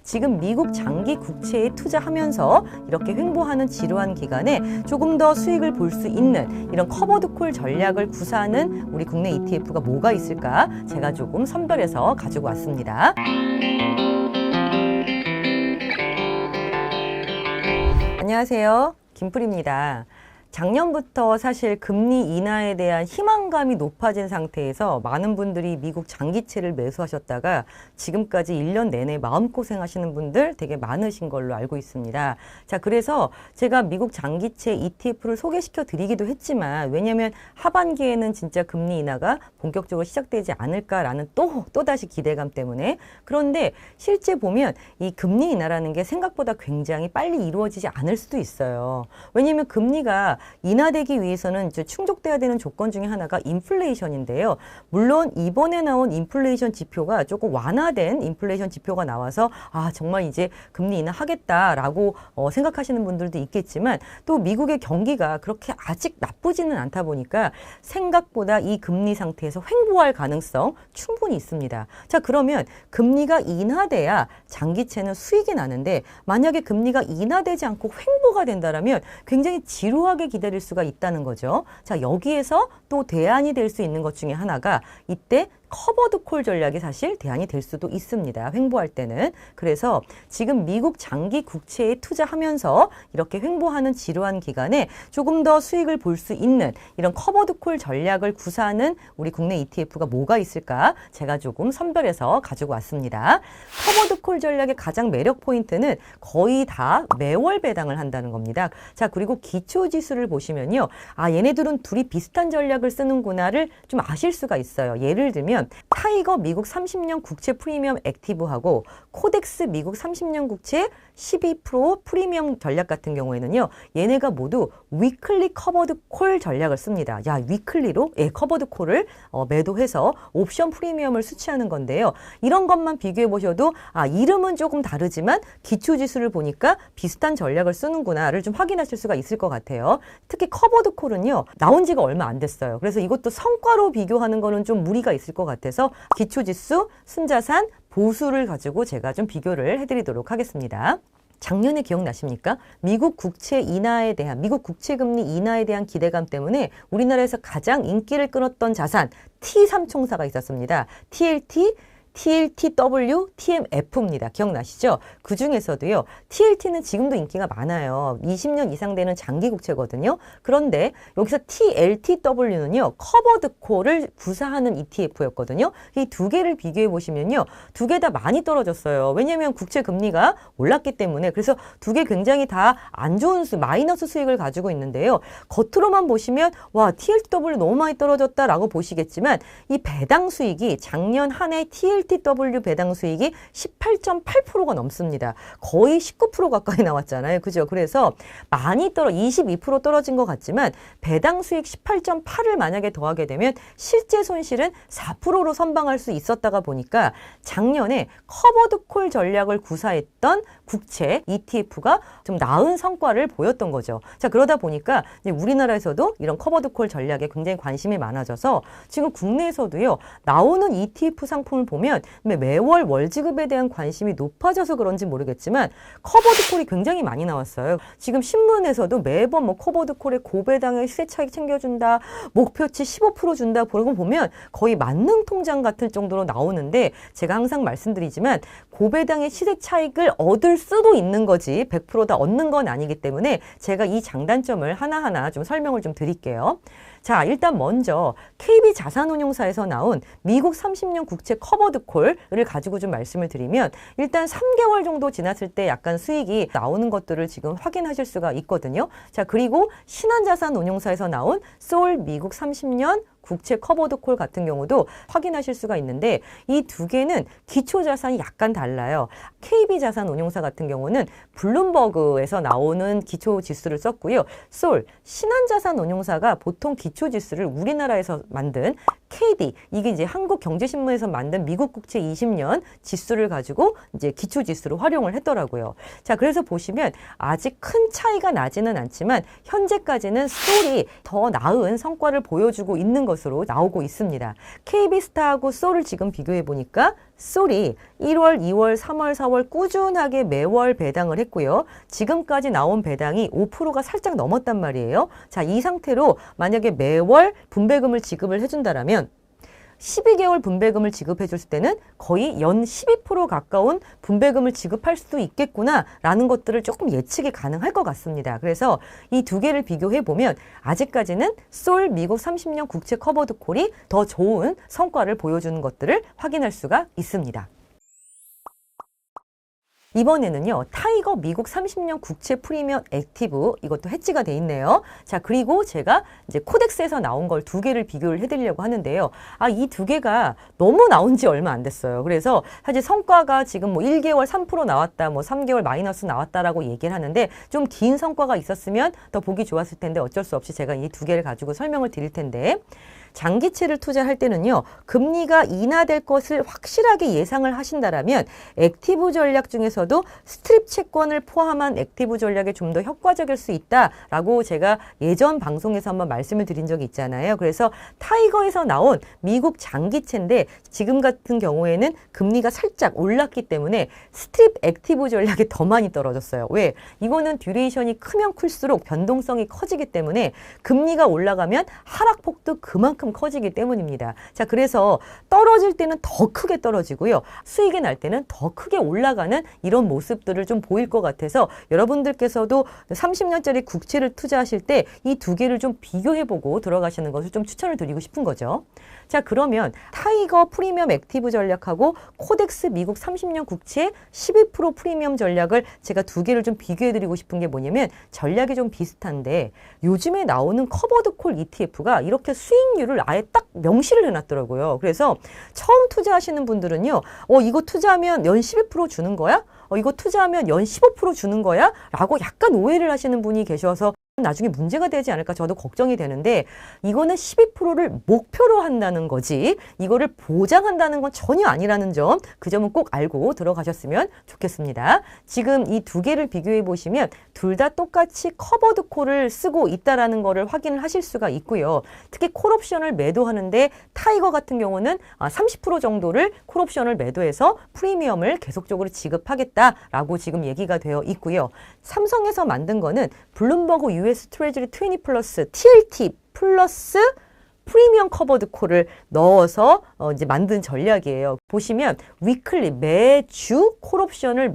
지금 미국 장기 국채에 투자하면서 이렇게 횡보하는 지루한 기간에 조금 더 수익을 볼 수 있는 이런 커버드콜 전략을 구사하는 우리 국내 ETF가 뭐가 있을까? 제가 조금 선별해서 가지고 왔습니다. 안녕하세요. 김풀입니다. 작년부터 사실 금리 인하에 대한 희망감이 높아진 상태에서 많은 분들이 미국 장기채를 매수하셨다가 지금까지 1년 내내 마음고생 하시는 분들 되게 많으신 걸로 알고 있습니다. 자, 그래서 제가 미국 장기채 ETF를 소개시켜 드리기도 했지만 왜냐하면 하반기에는 진짜 금리 인하가 본격적으로 시작되지 않을까라는 또다시 기대감 때문에. 그런데 실제 보면 이 금리 인하라는 게 생각보다 굉장히 빨리 이루어지지 않을 수도 있어요. 왜냐하면 금리가 인하되기 위해서는 충족돼야 되는 조건 중에 하나가 인플레이션인데요. 물론 이번에 나온 인플레이션 지표가 조금 완화된 인플레이션 지표가 나와서 정말 이제 금리 인하하겠다라고 생각하시는 분들도 있겠지만 또 미국의 경기가 그렇게 아직 나쁘지는 않다 보니까 생각보다 이 금리 상태에서 횡보할 가능성 충분히 있습니다. 자, 그러면 금리가 인하돼야 장기채는 수익이 나는데 만약에 금리가 인하되지 않고 횡보가 된다면 굉장히 지루하게 기다릴 수가 있다는 거죠. 자, 여기에서 또 대안이 될 수 있는 것 중에 하나가 이때 커버드콜 전략이 사실 대안이 될 수도 있습니다. 횡보할 때는. 그래서 지금 미국 장기 국채에 투자하면서 이렇게 횡보하는 지루한 기간에 조금 더 수익을 볼 수 있는 이런 커버드콜 전략을 구사하는 우리 국내 ETF가 뭐가 있을까? 제가 조금 선별해서 가지고 왔습니다. 커버드콜 전략의 가장 매력 포인트는 거의 다 매월 배당을 한다는 겁니다. 자, 그리고 기초지수를 보시면요. 얘네들은 둘이 비슷한 전략을 쓰는구나를 좀 아실 수가 있어요. 예를 들면 타이거 미국 30년 국채 프리미엄 액티브하고 코덱스 미국 30년 국채 12% 프리미엄 전략 같은 경우에는요. 얘네가 모두 위클리 커버드 콜 전략을 씁니다. 위클리로 커버드 콜을 매도해서 옵션 프리미엄을 수취하는 건데요. 이런 것만 비교해 보셔도 이름은 조금 다르지만 기초지수를 보니까 비슷한 전략을 쓰는구나를 좀 확인하실 수가 있을 것 같아요. 특히 커버드 콜은요. 나온 지가 얼마 안 됐어요. 그래서 이것도 성과로 비교하는 거는 좀 무리가 있을 것 같아서 기초지수, 순자산, 보수를 가지고 제가 좀 비교를 해드리도록 하겠습니다. 작년에 기억나십니까? 미국 국채 인하에 대한, 미국 국채 금리 인하에 대한 기대감 때문에 우리나라에서 가장 인기를 끌었던 자산 T3총사가 있었습니다. TLT, TLTW, TMF입니다. 기억나시죠? 그 중에서도요. TLT는 지금도 인기가 많아요. 20년 이상 되는 장기 국채거든요. 그런데 여기서 TLTW는요. 커버드콜을 구사하는 ETF였거든요. 이 두 개를 비교해 보시면요. 두 개 다 많이 떨어졌어요. 왜냐하면 국채 금리가 올랐기 때문에. 그래서 두 개 굉장히 다 안 좋은 마이너스 수익을 가지고 있는데요. 겉으로만 보시면 TLTW 너무 많이 떨어졌다라고 보시겠지만 이 배당 수익이 작년 한 해 TLTW 배당 수익이 18.8%가 넘습니다. 거의 19% 가까이 나왔잖아요. 그죠? 그래서 많이 22% 떨어진 것 같지만 배당 수익 18.8을 만약에 더하게 되면 실제 손실은 4%로 선방할 수 있었다가 보니까 작년에 커버드콜 전략을 구사했던 국채 ETF가 좀 나은 성과를 보였던 거죠. 자, 그러다 보니까 이제 우리나라에서도 이런 커버드콜 전략에 굉장히 관심이 많아져서 지금 국내에서도요. 나오는 ETF 상품을 보면 매월 월지급에 대한 관심이 높아져서 그런지 모르겠지만 커버드콜이 굉장히 많이 나왔어요. 지금 신문에서도 매번 커버드콜의 고배당의 시세 차익 챙겨준다, 목표치 15% 준다, 그런 거 보면 거의 만능 통장 같을 정도로 나오는데 제가 항상 말씀드리지만 고배당의 시세 차익을 얻을 수도 있는 거지 100% 다 얻는 건 아니기 때문에 제가 이 장단점을 하나하나 좀 설명을 좀 드릴게요. 자, 일단 먼저 KB자산운용사에서 나온 미국 30년 국채 커버드콜을 가지고 좀 말씀을 드리면 일단 3개월 정도 지났을 때 약간 수익이 나오는 것들을 지금 확인하실 수가 있거든요. 자, 그리고 신한자산운용사에서 나온 소울 미국 30년 국채 커버드콜 같은 경우도 확인하실 수가 있는데 이 두 개는 기초자산이 약간 달라요. KB자산운용사 같은 경우는 블룸버그에서 나오는 기초지수를 썼고요. 솔, 신한자산운용사가 보통 기초지수를 우리나라에서 만든 KD, 이게 이제 한국경제신문에서 만든 미국 국채 20년 지수를 가지고 이제 기초지수로 활용을 했더라고요. 자, 그래서 보시면 아직 큰 차이가 나지는 않지만 현재까지는 솔이 더 나은 성과를 보여주고 있는 것을 것으로 나오고 있습니다. KB스타하고 솔을 지금 비교해 보니까 솔이 1월, 2월, 3월, 4월 꾸준하게 매월 배당을 했고요. 지금까지 나온 배당이 5%가 살짝 넘었단 말이에요. 자, 이 상태로 만약에 매월 분배금을 지급을 해준다라면 12개월 분배금을 지급해 줄 때는 거의 연 12% 가까운 분배금을 지급할 수도 있겠구나라는 것들을 조금 예측이 가능할 것 같습니다. 그래서 이 두 개를 비교해 보면 아직까지는 솔 미국 30년 국채 커버드 콜이 더 좋은 성과를 보여주는 것들을 확인할 수가 있습니다. 이번에는요, 타이거 미국 30년 국채 프리미엄 액티브, 이것도 해지가 돼 있네요. 자, 그리고 제가 이제 코덱스에서 나온 걸 두 개를 비교를 해드리려고 하는데요. 이 두 개가 너무 나온 지 얼마 안 됐어요. 그래서 사실 성과가 지금 뭐 1개월 3% 나왔다, 뭐 3개월 마이너스 나왔다라고 얘기를 하는데 좀 긴 성과가 있었으면 더 보기 좋았을 텐데 어쩔 수 없이 제가 이 두 개를 가지고 설명을 드릴 텐데, 장기채를 투자할 때는요, 금리가 인하될 것을 확실하게 예상을 하신다라면 액티브 전략 중에서도 스트립 채권을 포함한 액티브 전략이 좀 더 효과적일 수 있다라고 제가 예전 방송에서 한번 말씀을 드린 적이 있잖아요. 그래서 타이거에서 나온 미국 장기채인데 지금 같은 경우에는 금리가 살짝 올랐기 때문에 스트립 액티브 전략이 더 많이 떨어졌어요. 왜? 이거는 듀레이션이 크면 클수록 변동성이 커지기 때문에 금리가 올라가면 하락폭도 그만큼 커지기 때문입니다. 자, 그래서 떨어질 때는 더 크게 떨어지고요. 수익이 날 때는 더 크게 올라가는 이런 모습들을 좀 보일 것 같아서 여러분들께서도 30년짜리 국채를 투자하실 때 이 두 개를 좀 비교해보고 들어가시는 것을 좀 추천을 드리고 싶은 거죠. 자, 그러면 타이거 프리미엄 액티브 전략하고 코덱스 미국 30년 국채 12% 프리미엄 전략을 제가 두 개를 좀 비교해드리고 싶은 게 뭐냐면 전략이 좀 비슷한데 요즘에 나오는 커버드 콜 ETF가 이렇게 수익률을 아예 딱 명시를 해놨더라고요. 그래서 처음 투자하시는 분들은요, 이거 투자하면 연 12% 주는 거야? 이거 투자하면 연 15% 주는 거야? 라고 약간 오해를 하시는 분이 계셔서 나중에 문제가 되지 않을까 저도 걱정이 되는데, 이거는 12%를 목표로 한다는 거지 이거를 보장한다는 건 전혀 아니라는 점, 그 점은 꼭 알고 들어가셨으면 좋겠습니다. 지금 이 두 개를 비교해 보시면 둘 다 똑같이 커버드 콜을 쓰고 있다라는 거를 확인을 하실 수가 있고요. 특히 콜옵션을 매도하는데 타이거 같은 경우는 30% 정도를 콜옵션을 매도해서 프리미엄을 계속적으로 지급하겠다라고 지금 얘기가 되어 있고요. 삼성에서 만든 거는 블룸버그 US 트레저리 20 플러스 TLT 플러스 프리미엄 커버드 콜을 넣어서 이제 만든 전략이에요. 보시면 위클리 매주 콜옵션을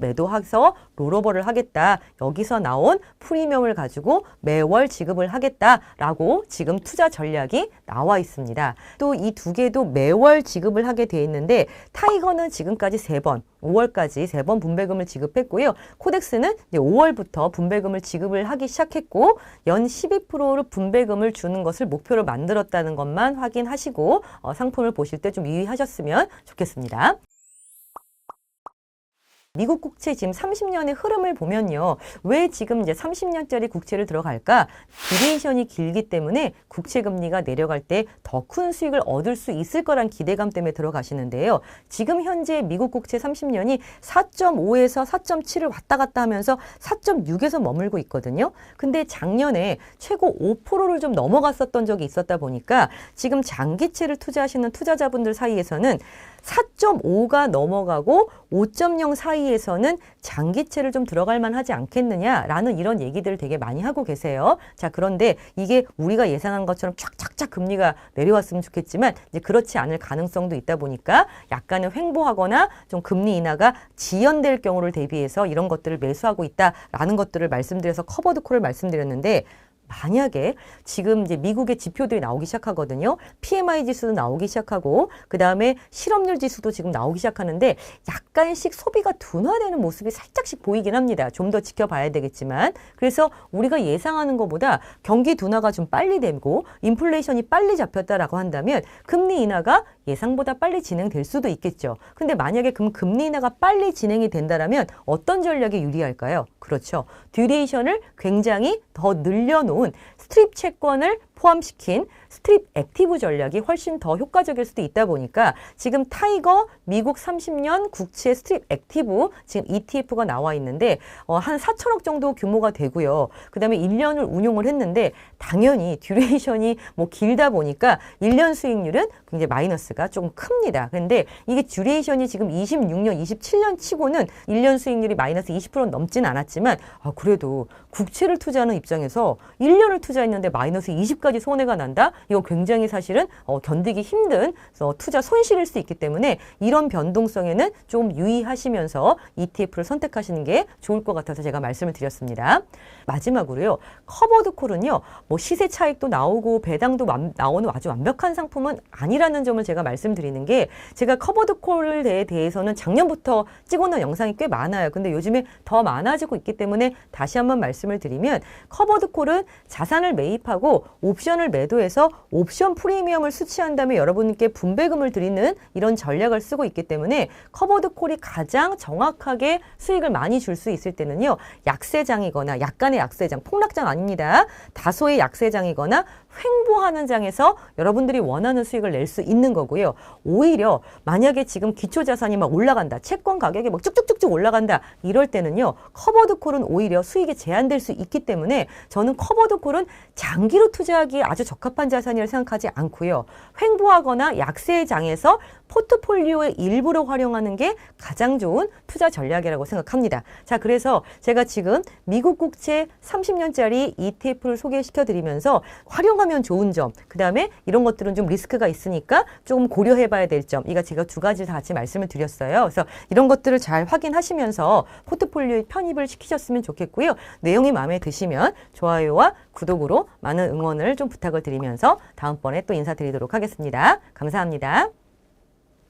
매도해서 롤오버를 하겠다. 여기서 나온 프리미엄을 가지고 매월 지급을 하겠다라고 지금 투자 전략이 나와 있습니다. 또 이 두 개도 매월 지급을 하게 돼 있는데 타이거는 지금까지 3번, 5월까지 3번 분배금을 지급했고요. 코덱스는 이제 5월부터 분배금을 지급을 하기 시작했고 연 12%로 분배금을 주는 것을 목표로 만들었다는 것만 확인하시고 상품을 보실 때 좀 유의하셨으면 좋겠습니다. 미국 국채 지금 30년의 흐름을 보면요. 왜 지금 이제 30년짜리 국채를 들어갈까? 듀레이션이 길기 때문에 국채 금리가 내려갈 때 더 큰 수익을 얻을 수 있을 거란 기대감 때문에 들어가시는데요. 지금 현재 미국 국채 30년이 4.5에서 4.7을 왔다 갔다 하면서 4.6에서 머물고 있거든요. 근데 작년에 최고 5%를 좀 넘어갔었던 적이 있었다 보니까 지금 장기채를 투자하시는 투자자분들 사이에서는 4.5가 넘어가고 5.0 사이에서는 장기채를 좀 들어갈 만하지 않겠느냐라는 이런 얘기들을 되게 많이 하고 계세요. 자, 그런데 이게 우리가 예상한 것처럼 쫙쫙쫙 금리가 내려왔으면 좋겠지만 이제 그렇지 않을 가능성도 있다 보니까 약간은 횡보하거나 좀 금리 인하가 지연될 경우를 대비해서 이런 것들을 매수하고 있다라는 것들을 말씀드려서 커버드 콜을 말씀드렸는데, 만약에 지금 이제 미국의 지표들이 나오기 시작하거든요. PMI 지수도 나오기 시작하고 그 다음에 실업률 지수도 지금 나오기 시작하는데 약간씩 소비가 둔화되는 모습이 살짝씩 보이긴 합니다. 좀 더 지켜봐야 되겠지만, 그래서 우리가 예상하는 것보다 경기 둔화가 좀 빨리 되고 인플레이션이 빨리 잡혔다라고 한다면 금리 인하가 예상보다 빨리 진행될 수도 있겠죠. 근데 만약에 금리 인하가 빨리 진행이 된다라면 어떤 전략이 유리할까요? 그렇죠. 듀레이션을 굉장히 더 늘려놓은 스트립 채권을 포함시킨 스트립 액티브 전략이 훨씬 더 효과적일 수도 있다 보니까 지금 타이거 미국 30년 국채 스트립 액티브 지금 ETF가 나와 있는데 한 4천억 정도 규모가 되고요. 그 다음에 1년을 운용을 했는데 당연히 듀레이션이 뭐 길다 보니까 1년 수익률은 굉장히 마이너스가 조금 큽니다. 근데 이게 듀레이션이 지금 26년, 27년 치고는 1년 수익률이 마이너스 20% 넘진 않았지만 그래도 국채를 투자하는 입장에서 1년을 투자했는데 마이너스 20까지 손해가 난다? 이거 굉장히 사실은 견디기 힘든 투자 손실일 수 있기 때문에 이런 변동성에는 좀 유의하시면서 ETF를 선택하시는 게 좋을 것 같아서 제가 말씀을 드렸습니다. 마지막으로요. 커버드 콜은요. 뭐 시세 차익도 나오고 배당도 나오는 아주 완벽한 상품은 아니라는 점을 제가 말씀드리는 게 제가 커버드 콜에 대해서는 작년부터 찍어놓은 영상이 꽤 많아요. 근데 요즘에 더 많아지고 있기 때문에 다시 한번 말씀을 드리면 커버드 콜은 자산을 매입하고 옵션을 매도해서 옵션 프리미엄을 수취한 다음에 여러분께 분배금을 드리는 이런 전략을 쓰고 있기 때문에 커버드 콜이 가장 정확하게 수익을 많이 줄 수 있을 때는요. 약세장이거나 약간의 약세장, 폭락장 아닙니다. 다소의 약세장이거나 횡보하는 장에서 여러분들이 원하는 수익을 낼 수 있는 거고요. 오히려 만약에 지금 기초자산이 막 올라간다. 채권 가격이 막 쭉쭉쭉쭉 올라간다. 이럴 때는요. 커버드 콜은 오히려 수익이 제한될 수 있기 때문에 저는 커버드 콜은 장기로 투자하기에 아주 적합한 자산이라고 생각하지 않고요. 횡보하거나 약세의 장에서 포트폴리오의 일부로 활용하는 게 가장 좋은 투자 전략이라고 생각합니다. 자, 그래서 제가 지금 미국 국채 30년짜리 ETF를 소개시켜 드리면서 활용하면 좋은 점, 그 다음에 이런 것들은 좀 리스크가 있으니까 조금 고려해 봐야 될 점, 이거 제가 두 가지 다 같이 말씀을 드렸어요. 그래서 이런 것들을 잘 확인하시면서 포트폴리오에 편입을 시키셨으면 좋겠고요. 내용이 마음에 드시면 좋아요와 구독으로 많은 응원을 좀 부탁을 드리면서 다음번에 또 인사드리도록 하겠습니다. 감사합니다.